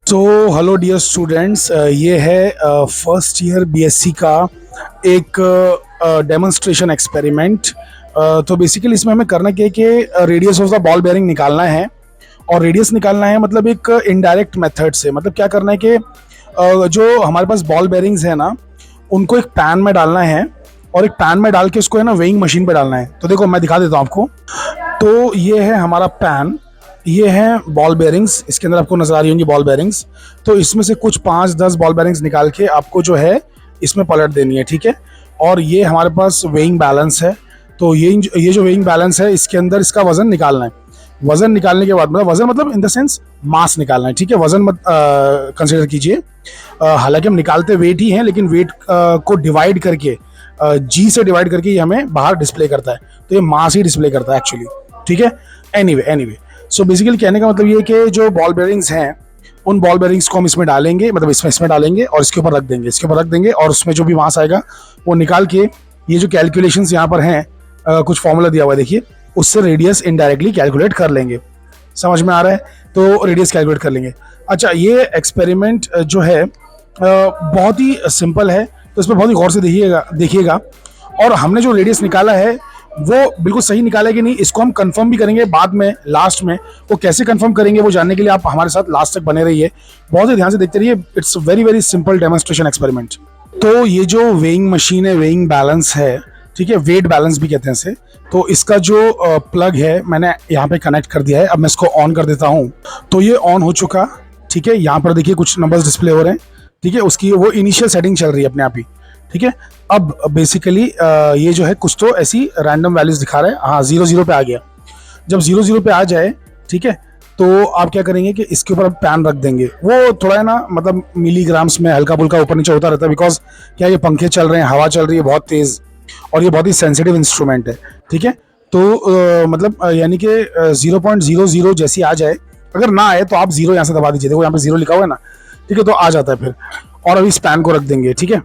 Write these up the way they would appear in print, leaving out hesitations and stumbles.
So hello dear students, ये है first year BSc का एक डेमोन्स्ट्रेशन एक्सपेरिमेंट। तो बेसिकली इसमें हमें करना क्या है कि radius of the ball bearing निकालना है। और रेडियस निकालना है मतलब एक इनडायरेक्ट मेथड से। मतलब क्या करना है कि जो हमारे पास बॉल बेयरिंग्स है ना, उनको एक पैन में डालना है और एक पैन में डाल के उसको है ना वेइंग मशीन पे डालना है। तो देखो मैं दिखा देता हूँ आपको। तो ये है हमारा पैन, ये है बॉल बेयरिंग्स, इसके अंदर आपको नजर आ रही होंगी बॉल बेयरिंग्स। तो इसमें से कुछ 5-10 बॉल बेयरिंग्स निकाल के आपको जो है इसमें पलट देनी है, ठीक है। और ये हमारे पास वेइंग बैलेंस है। तो ये जो वेइंग बैलेंस है, इसके अंदर इसका वजन निकालना है। वजन निकालने के बाद मतलब वजन मतलब इन द सेंस मास निकालना है, ठीक है। वजन मत कंसिडर कीजिए। हालांकि हम निकालते वेट ही हैं, लेकिन वेट को डिवाइड करके जी से डिवाइड करके ये हमें बाहर डिस्प्ले करता है। तो ये मास ही डिस्प्ले करता है एक्चुअली, ठीक है। एनीवे सो बेसिकली कहने का मतलब ये है कि जो बॉल बेयरिंग्स हैं, उन बॉल बेयरिंग्स को हम इसमें डालेंगे, मतलब इसमें डालेंगे और इसके ऊपर रख देंगे और उसमें जो भी मास आएगा वो निकाल के ये जो कैलकुलेशंस यहाँ पर हैं, कुछ फॉर्मूला दिया हुआ है देखिए, उससे रेडियस इनडायरेक्टली कैलकुलेट कर लेंगे। समझ में आ रहा है? तो रेडियस कैलकुलेट कर लेंगे। अच्छा, ये एक्सपेरिमेंट जो है बहुत ही सिंपल है, तो इसमें बहुत ही गौर से देखिएगा। और हमने जो रेडियस निकाला है वो बिल्कुल सही निकाला है कि नहीं, इसको हम कंफर्म भी करेंगे बाद में, लास्ट में। वो कैसे कंफर्म करेंगे वो जानने के लिए आप हमारे साथ लास्ट तक बने रहिए, बहुत ही ध्यान से देखते रहिए। It's very very simple demonstration experiment. तो ये जो वेइंग मशीन है, वेइंग बैलेंस है, ठीक है, वेट बैलेंस भी कहते हैं इसे। तो इसका जो प्लग है मैंने यहाँ पे कनेक्ट कर दिया है। अब मैं इसको ऑन कर देता हूँ। तो ये ऑन हो चुका, ठीक है। यहाँ पर देखिए कुछ नंबर्स डिस्प्ले हो रहे हैं, ठीक है। उसकी वो इनिशियल सेटिंग चल रही है अपने आप ही, ठीक है। अब बेसिकली ये जो है कुछ तो ऐसी रैंडम वैल्यूज दिखा रहा है। हाँ, 0-0 पे आ गया। जब 0-0 पे आ जाए, ठीक है, तो आप क्या करेंगे कि इसके ऊपर पैन रख देंगे। वो थोड़ा है ना, मतलब मिलीग्राम्स में हल्का फुल्का ऊपर नीचे होता रहता है, बिकॉज क्या ये पंखे चल रहे हैं, हवा चल रही है बहुत तेज, और ये बहुत ही सेंसिटिव इंस्ट्रूमेंट है, ठीक है। तो मतलब यानी कि 0.00 जैसी आ जाए, अगर ना आए तो आप 0 यहाँ से दबा दीजिए। देखो यहाँ पे 0 लिखा हुआ है ना, ठीक है, तो आ जाता है फिर। और अभी इस पैन को रख देंगे, ठीक है।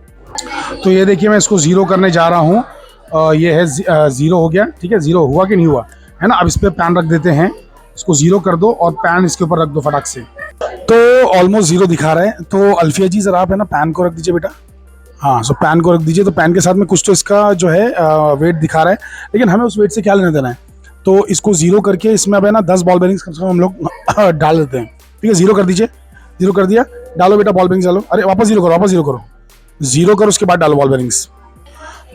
तो ये देखिए मैं इसको 0 करने जा रहा हूँ। ये है 0 हो गया, ठीक है। 0 हुआ कि नहीं हुआ, है ना। अब इस पर पैन रख देते हैं, इसको 0 कर दो और पैन इसके ऊपर रख दो फटाक से। तो ऑलमोस्ट 0 दिखा रहा है। तो अल्फिया जी जरा आप है ना पैन को रख दीजिए बेटा। हाँ, सो पैन को रख दीजिए। तो पैन के साथ में कुछ तो इसका जो है वेट दिखा रहा है, लेकिन हमें उस वेट से क्या लेना देना है। तो इसको 0 करके इसमें अब है ना 10 बॉल बेयरिंग्स कम से कम हम लोग डाल देते हैं, ठीक है। 0 कर दीजिए, 0 कर दिया। डालो बेटा बॉल बेयरिंग्स डालो। अरे वापस 0 करो, वापस 0 करो, 0 करो, उसके बाद डालो बॉल बेयरिंग्स।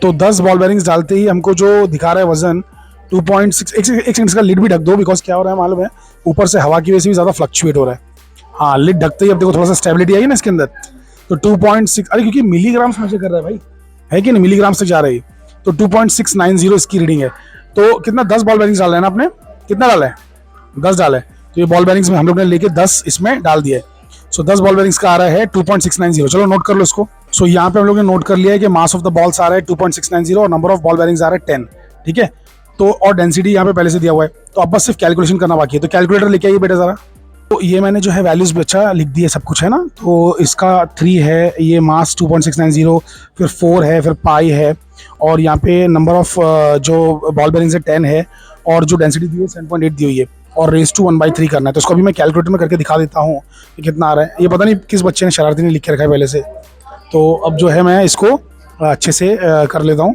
तो 10 बॉल बेयरिंग्स डालते ही हमको जो दिखा रहा है वजन 2.6। एक सेकंड इसका लिड भी ढक दो, बिकॉज क्या हो रहा है मालूम है, ऊपर से हवा की वजह से भी ज्यादा फ्लक्चुएट हो रहा है। हाँ, लिड ढकते ही अब देखो थोड़ा सा स्टेबिलिटी आई ना इसके अंदर। तो 2.6, अरे क्योंकि मिलीग्राम्स मेजर कर रहा है भाई, है कि नहीं, मिलीग्राम्स तक जा रही है। तो 2.690 इसकी रीडिंग है। तो कितना, 10 बॉल बेयरिंग्स डाल है ना आपने, कितना डाला है, 10 डाला है। तो ये बॉल बेयरिंग्स में हम लोग ने लेके 10 इसमें डाल दिया है। सो 10 बॉल बेयरिंग्स का आ रहा है 2.690। चलो नोट कर लो इसको। सो यहाँ पे हम लोग ने नोट कर लिया है कि मास ऑफ द बॉल्स आ रहा है 2.690 और नंबर ऑफ बॉल बेयरिंग्स आ रहा है 10, ठीक है। तो और डेंसिटी यहाँ पे पहले से दिया हुआ है। तो अब बस सिर्फ कैलकुलेशन करना बाकी है। तो कैलकुलेटर लेके आइए बेटा जरा। तो ये मैंने जो है वैल्यूज भी अच्छा लिख दी है, सब कुछ है ना। तो इसका 3 है, ये मास 2.690, फिर 4 है, फिर पाई है, और यहाँ पे नंबर ऑफ जो बॉल बेयरिंग्स है 10 है, और जो डेंसिटी दी है 7.8 दी हुई है, और रेस टू 1/3 करना है। तो इसको अभी मैं कैलकुलेटर में करके दिखा देता हूँ कि कितना आ रहा है। ये पता नहीं किस बच्चे ने शरारती ने लिख के रखा है पहले से। तो अब जो है मैं इसको अच्छे से कर लेता हूँ।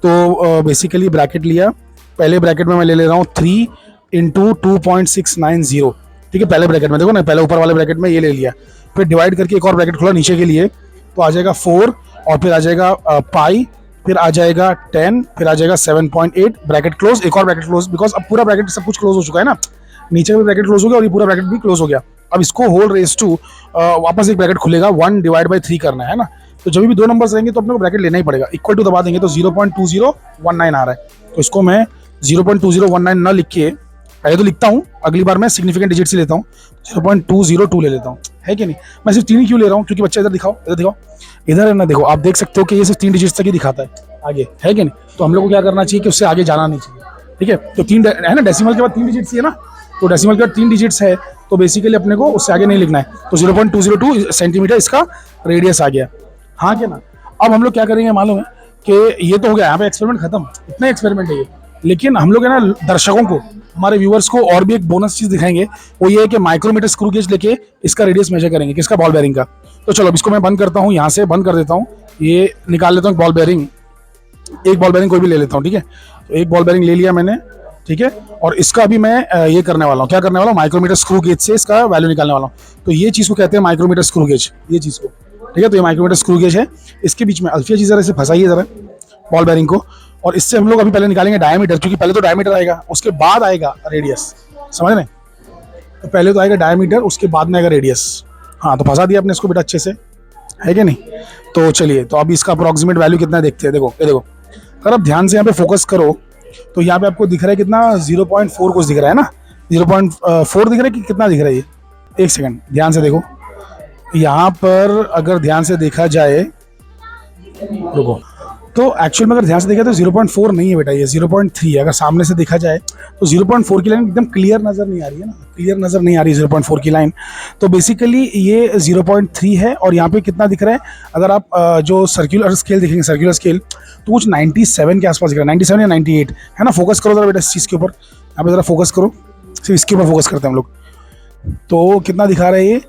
तो बेसिकली ब्रैकेट लिया, पहले ब्रैकेट में मैं ले रहा हूँ 3 × 2.690, ठीक है। पहले ब्रैकेट में देखो ना, पहले ऊपर वाले ब्रैकेट में ये ले लिया, फिर डिवाइड करके एक और ब्रैकेट खोला नीचे के लिए, तो आ जाएगा 4, और फिर आ जाएगा पाई, फिर आ जाएगा 10, फिर आ जाएगा 7.8, ब्रैकेट क्लोज, एक और ब्रैकेट क्लोज, बिकॉज अब पूरा ब्रैकेट सब कुछ क्लोज हो चुका है ना। नीचे भी ब्रैकेट क्लोज हो गया और ये पूरा ब्रैकेट भी क्लोज हो गया। अब इसको होल रेस टू वापस एक ब्रैकेट खुलेगा, 1/3 करना है ना। तो जब भी 2 नंबर्स रहेंगे तो अपने को ब्रैकेट लेना ही पड़ेगा। इक्वल टू दबा देंगे तो 0.2019 आ रहा है। तो इसको मैं 0.2019 ना लिख के, पहले तो लिखता हूँ, अगली बार मैं सिग्निफिकेंट डिजिट ही लेता हूँ, 0.202 ले लेता हूँ, है कि नहीं। मैं सिर्फ 3 ही क्यों ले रहा हूँ, क्योंकि बच्चा इधर दिखाओ, इधर दिखाओ, इधर है ना। देखो आप देख सकते हो कि ये सिर्फ 3 डिजिट्स तक ही दिखाता है आगे, है कि नहीं। तो हम लोग को क्या करना चाहिए कि उससे आगे जाना नहीं चाहिए, ठीक है। तो 3 है ना, डेसिमल के बाद 3 डिजिट्स है ना। तो डेसिमल के बाद 3 डिजिट्स है, तो बेसिकली अपने को उससे आगे नहीं लिखना है। तो 0.202 सेंटीमीटर इसका रेडियस आ गया, हाँ क्या ना। अब हम लोग क्या करेंगे मालूम है कि ये तो हो गया, यहाँ पे एक्सपेरिमेंट खत्म, इतना एक्सपेरिमेंट है ये। लेकिन हम लोग है ना दर्शकों को हमारे व्यूअर्स को और भी एक बोनस चीज़ दिखाएंगे, वो ये है कि माइक्रोमीटर स्क्रू गेज लेके इसका रेडियस मेजर करेंगे, किसका, बॉल बेयरिंग का। तो चलो अब इसको मैं बंद करता हूँ, यहाँ से बंद कर देता हूँ, ये निकाल लेता हूँ बॉल बेयरिंग, एक बॉल बेयरिंग कोई भी ले लेता हूँ, ठीक है। तो एक बॉल बेयरिंग ले लिया मैंने, ठीक है। और इसका भी मैं ये करने वाला हूँ, क्या करने वाला हूँ, माइक्रोमीटर स्क्रू गेज से इसका वैल्यू निकालने वाला हूँ। तो ये चीज़ को कहते हैं माइक्रोमीटर स्क्रू गेज, ये चीज़ को, ठीक है। तो ये माइक्रोमीटर स्क्रू गेज है, इसके बीच में अल्फिया जी जरा इसे फंसाइए जरा बॉल बेयरिंग को, और इससे हम लोग अभी पहले निकालेंगे डायमीटर, क्योंकि पहले तो डायमीटर आएगा उसके बाद आएगा रेडियस, समझ रहे। तो पहले तो आएगा डायमीटर, उसके बाद में आएगा रेडियस। हाँ, तो फंसा दिया आपने इसको बेटा अच्छे से, है कि नहीं। तो चलिए, तो अभी इसका अप्रोक्सीमेट वैल्यू कितना है देखते हैं। देखो ये देखो, अगर आप ध्यान से यहाँ पे फोकस करो तो यहाँ पे आपको दिख रहा है कितना, 0.4 कुछ दिख रहा है ना, 0.4 दिख रहा है कि कितना दिख रहा है ये, एक सेकंड ध्यान से देखो। यहाँ पर अगर ध्यान से देखा जाए, रुको, तो एक्चुअल में अगर ध्यान से देखा तो 0.4 नहीं है बेटा, ये 0.3 है। अगर सामने से देखा जाए तो 0.4 की लाइन एकदम क्लियर नज़र नहीं आ रही है ना, क्लियर नज़र नहीं आ रही है 0.4 की लाइन। तो बेसिकली ये 0.3 है। और यहाँ पे कितना दिख रहा है, अगर आप जो सर्कुलर स्केल देखेंगे, सर्कुलर स्केल, तो कुछ 97 के आसपास दिख रहा है, 97 या 98 है ना। फोकस करो जरा बेटा इस चीज़ के ऊपर, यहाँ पे ज़रा फोकस करो, सिर्फ इसके ऊपर फोकस करते हैं हम लोग। तो कितना दिखा रहा है ये,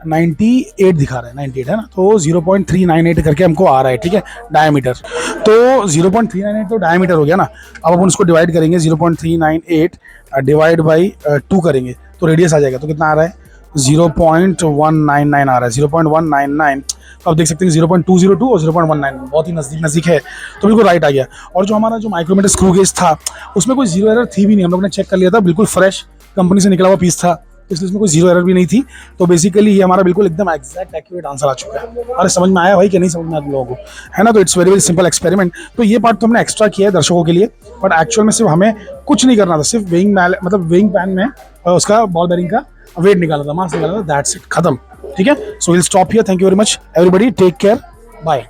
98 दिखा रहा है, 98 है ना। तो 0.398 करके हमको आ रहा है, ठीक है, डायमीटर। तो 0.398 तो डायमीटर हो गया ना। अब अपन उसको डिवाइड करेंगे, 0.398 डिवाइड बाई 2 करेंगे तो रेडियस आ जाएगा। तो कितना आ रहा है, 0.199 आ रहा है, 0.199। तो आप देख सकते हैं 0.202 और 0.19 बहुत ही नज़दीक नज़दीक है, तो बिल्कुल राइट आ गया। और जो हमारा जो माइक्रोमीटर स्क्रू गेज था उसमें कोई जीरो एरर थी भी नहीं, हम लोग ने चेक कर लिया था, बिल्कुल फ्रेश कंपनी से निकला हुआ पीस था, इसलिए इसमें कोई जीरो एरर भी नहीं थी। तो बेसिकली ये हमारा बिल्कुल एकदम एग्जैक्ट एक्यूरेट आंसर आ चुका है। अरे समझ में आया भाई कि नहीं समझ में आप लोगों को, है ना। तो it's very very simple experiment. तो ये पार्ट तो हमने एक्स्ट्रा किया है दर्शकों के लिए, बट एक्चुअल में सिर्फ हमें कुछ नहीं करना था, सिर्फ वेइंग पैन में उसका बॉल बेयरिंग का वेट निकाला था, मास निकाला था, दैट्स इट, खत्म, ठीक है। So will stop here, thank you very much everybody, take care, bye.